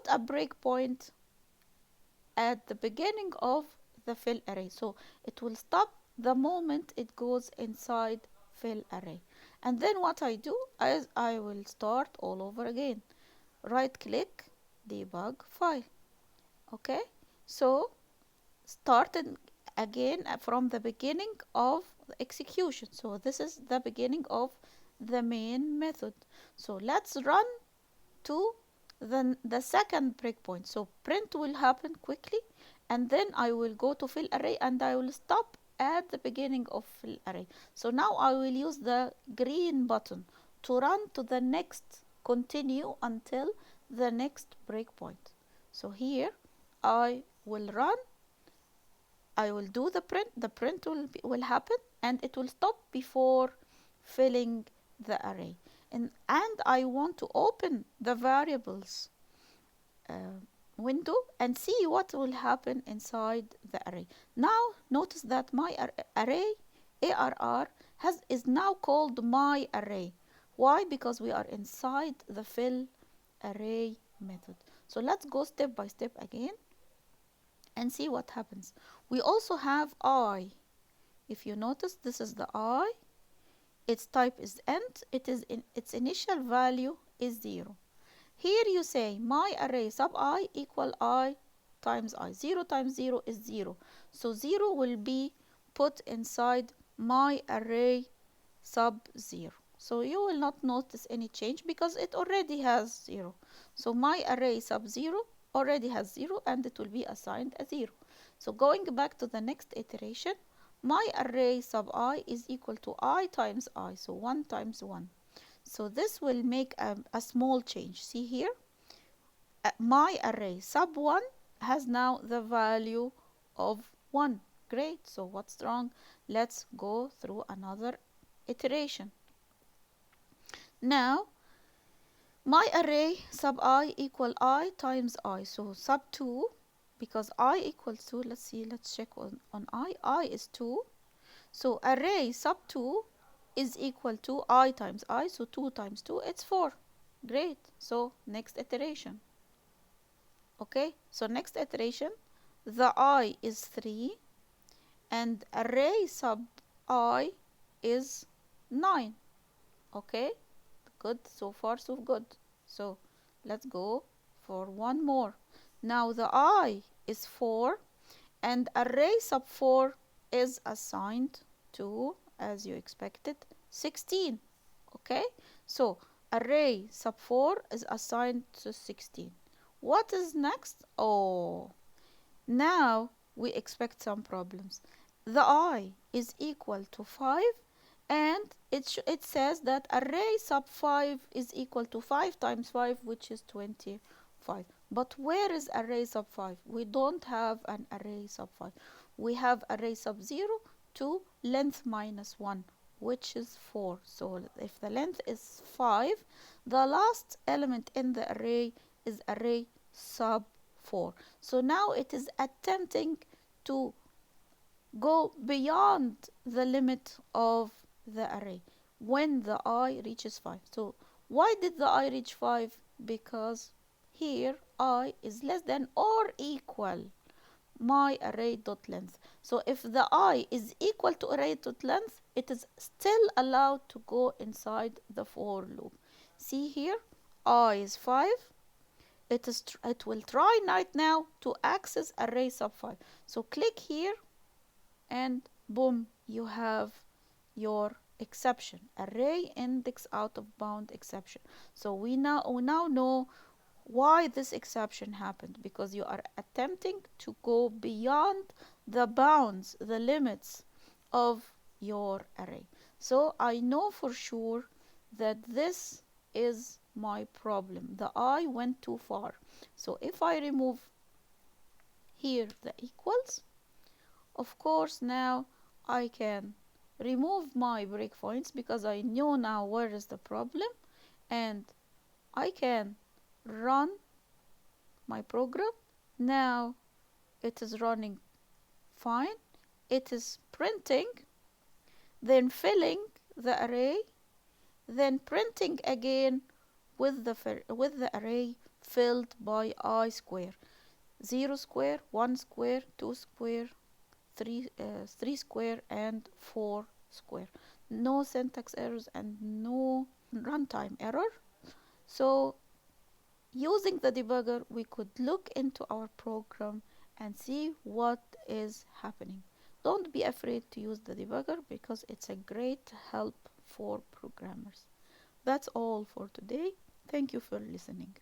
put a breakpoint at the beginning of the fill array. So it will stop the moment it goes inside fill array. And then what I do is I will start all over again. Right click, debug file. Okay, so starting again from the beginning of the execution. So this is the beginning of the main method. So let's run to the second breakpoint. So print will happen quickly, and then I will go to fill array and I will stop at the beginning of fill array. So now I will use the green button to run to the next, continue until the next breakpoint. So here I will run, I will do the print will happen, and it will stop before filling the array. And I want to open the variables window and see what will happen inside the array. Now notice that my array ARR is now called my array. Why? Because we are inside the fill array method. So let's go step by step again and see what happens. We also have I. If you notice, this is the I. Its type is int. Its initial value is 0. Here you say my array sub I equal I times I. 0 times 0 is 0. So 0 will be put inside my array sub 0. So you will not notice any change because it already has 0. So my array sub 0 already has 0 and it will be assigned a 0. So going back to the next iteration, my array sub I is equal to I times I. So 1 times 1. So this will make a small change. See here, my array sub 1 has now the value of 1. Great. So what's wrong? Let's go through another iteration. Now my array sub I equal I times I. So sub 2, because I equals 2, let's check on I is 2. So array sub 2 is equal to I times I. So 2 times 2, it's 4. Great. So next iteration. Okay, so next iteration, the I is 3 and array sub I is 9. Okay, good. So far so good. So let's go for one more. Now the I is 4 and array sub 4 is assigned to, as you expected, 16. Okay, so array sub 4 is assigned to 16. What is next? Oh, now we expect some problems. The I is equal to 5 and it says that array sub 5 is equal to 5 times 5, which is 25. But where is array sub 5? We don't have an array sub 5. We have array sub 0 to length minus 1, which is 4. So if the length is 5, the last element in the array is array sub 4. So now it is attempting to go beyond the limit of the array when the I reaches 5. So why did the I reach 5? Because here I is less than or equal my array dot length. So if the I is equal to array dot length, it is still allowed to go inside the for loop. See here, I is 5. It will try right now to access array sub 5. So click here and boom, you have your exception, array index out of bound exception. So we now know why this exception happened, because you are attempting to go beyond the bounds, the limits of your array. So I know for sure that this is my problem. The I went too far. So if I remove here the equals, of course now I can remove my breakpoints because I know now where is the problem, and I can run my program. Now it is running fine. It is printing, then filling the array, then printing again with the array filled by I square. 0 square, 1 square, 2 square, 3 square, and 4 square. No syntax errors and no runtime error. So using the debugger, we could look into our program and see what is happening. Don't be afraid to use the debugger because it's a great help for programmers. That's all for today. Thank you for listening.